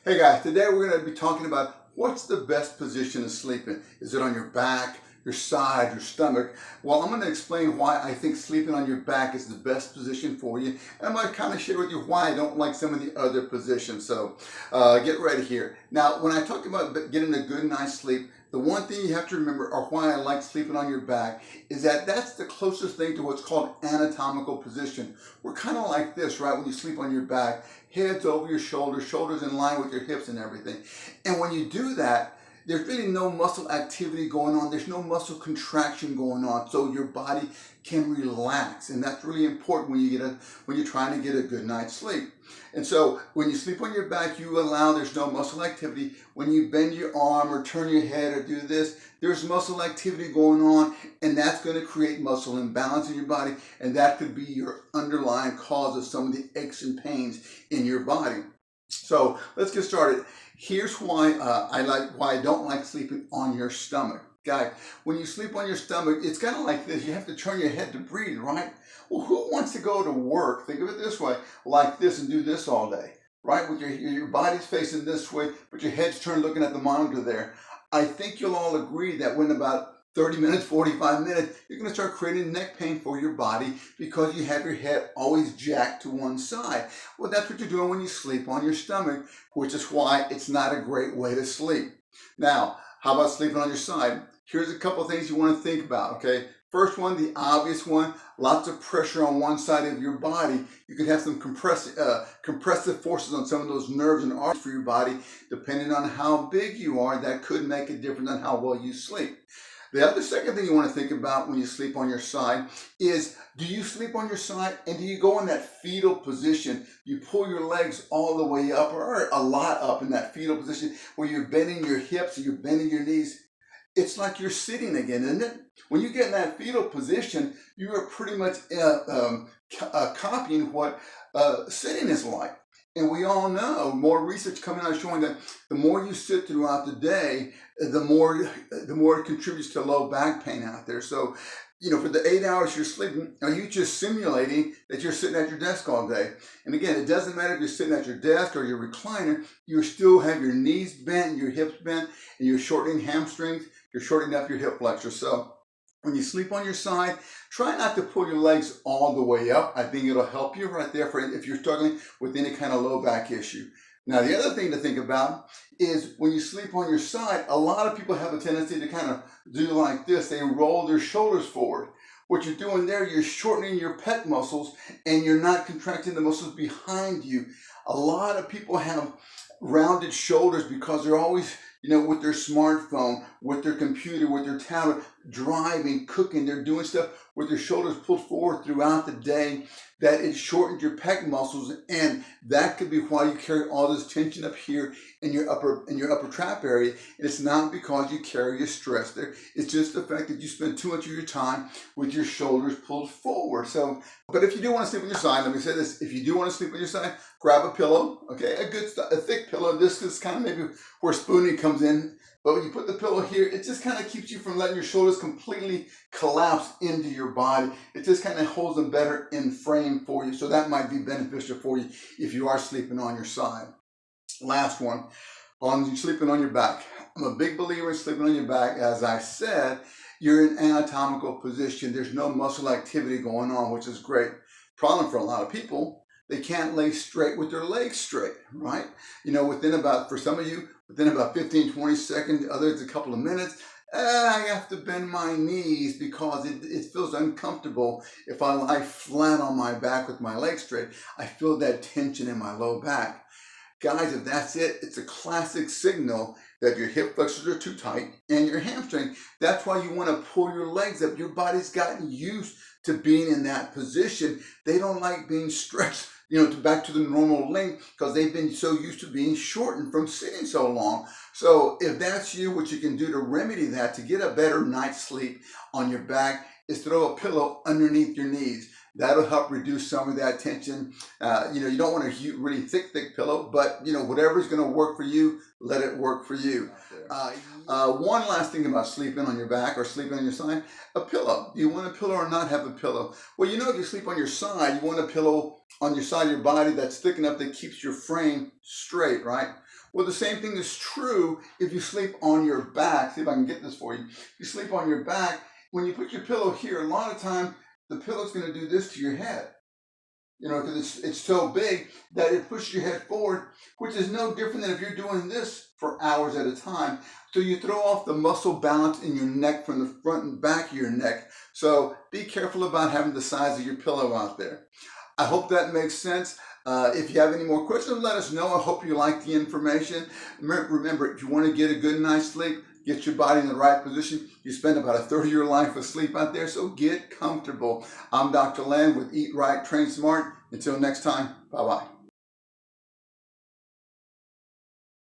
Hey guys, today we're going to be talking about what's the best position to sleep in. Is it on your back, your side, your stomach? Well, I'm going to explain why I think sleeping on your back is the best position for you. And I'm going to kind of share with you why I don't like some of the other positions. So get ready here. Now, when I talk about getting a good night's sleep, the one thing you have to remember, or why I like sleeping on your back, is that that's the closest thing to what's called anatomical position. We're kind of like this, right? When you sleep on your back, heads over your shoulders, shoulders in line with your hips and everything. And when you do that, there's really no muscle activity going on. There's no muscle contraction going on. So your body can relax. And that's really important when you're trying to get a good night's sleep. And so when you sleep on your back, there's no muscle activity. When you bend your arm or turn your head or do this, there's muscle activity going on, and that's going to create muscle imbalance in your body, and that could be your underlying cause of some of the aches and pains in your body. So let's get started. Here's why I don't like sleeping on your stomach. Guys, when you sleep on your stomach, it's kind of like this. You have to turn your head to breathe, right? Well, who wants to go to work, think of it this way, like this and do this all day, right? With your body's facing this way, but your head's turned looking at the monitor there. I think you'll all agree that when about 30 minutes, 45 minutes, you're going to start creating neck pain for your body because you have your head always jacked to one side. Well, that's what you're doing when you sleep on your stomach, which is why it's not a great way to sleep. Now, how about sleeping on your side? Here's a couple of things you want to think about, okay? First one, the obvious one, lots of pressure on one side of your body. You could have some compressive forces on some of those nerves and arteries for your body. Depending on how big you are, that could make a difference on how well you sleep. The second thing you want to think about when you sleep on your side is, do you sleep on your side and do you go in that fetal position? You pull your legs all the way up or a lot up in that fetal position where you're bending your hips and you're bending your knees. It's like you're sitting again, isn't it? When you get in that fetal position, you are pretty much copying what sitting is like. And we all know, more research coming out showing that the more you sit throughout the day, the more it contributes to low back pain out there. So, for the 8 hours you're sleeping, are you just simulating that you're sitting at your desk all day? And again, it doesn't matter if you're sitting at your desk or your recliner, you still have your knees bent, your hips bent, and you're shortening hamstrings, you're shortening up your hip flexors. So when you sleep on your side, try not to pull your legs all the way up. I think it'll help you right there if you're struggling with any kind of low back issue. Now, the other thing to think about is when you sleep on your side, a lot of people have a tendency to kind of do like this. They roll their shoulders forward. What you're doing there, you're shortening your pec muscles and you're not contracting the muscles behind you. A lot of people have rounded shoulders because they're always, with their smartphone, with their computer, with their tablet, driving, cooking, they're doing stuff with their shoulders pulled forward throughout the day, that it shortened your pec muscles, and that could be why you carry all this tension up here in your upper trap area. And it's not because you carry your stress there. It's just the fact that you spend too much of your time with your shoulders pulled forward. So, but if you do want to sleep on your side, let me say this: if you do want to sleep on your side, grab a pillow, okay, a thick pillow. This is kind of maybe where spooning comes in. But when you put the pillow here, it just kind of keeps you from letting your shoulders completely collapse into your body. It just kind of holds them better in frame for you. So that might be beneficial for you if you are sleeping on your side. Last one, on you sleeping on your back. I'm a big believer in sleeping on your back. As I said, you're in anatomical position. There's no muscle activity going on, which is great. Problem for a lot of people, they can't lay straight with their legs straight, right? For some of you, within about 15, 20 seconds, others a couple of minutes, I have to bend my knees because it feels uncomfortable if I lie flat on my back with my legs straight. I feel that tension in my low back. Guys, if that's it, it's a classic signal that your hip flexors are too tight and your hamstring. That's why you want to pull your legs up. Your body's gotten used to being in that position. They don't like being stretched, back to the normal length because they've been so used to being shortened from sitting so long. So if that's you, what you can do to remedy that, to get a better night's sleep on your back, is throw a pillow underneath your knees. That'll help reduce some of that tension. You don't want a really thick pillow, but whatever's going to work for you, let it work for you. One last thing about sleeping on your back or sleeping on your side, a pillow. Do you want a pillow or not have a pillow? Well, if you sleep on your side, you want a pillow on your side of your body that's thick enough that keeps your frame straight, right? Well, the same thing is true if you sleep on your back. See if I can get this for you. If you sleep on your back, when you put your pillow here, a lot of time the pillow's going to do this to your head. Because it's so big that it pushes your head forward, which is no different than if you're doing this for hours at a time. So you throw off the muscle balance in your neck from the front and back of your neck. So be careful about having the size of your pillow out there. I hope that makes sense. If you have any more questions, let us know. I hope you like the information. Remember, if you want to get a good night's sleep, get your body in the right position. You spend about a third of your life asleep out there, so get comfortable. I'm Dr. Len with Eat Right, Train Smart. Until next time, bye-bye.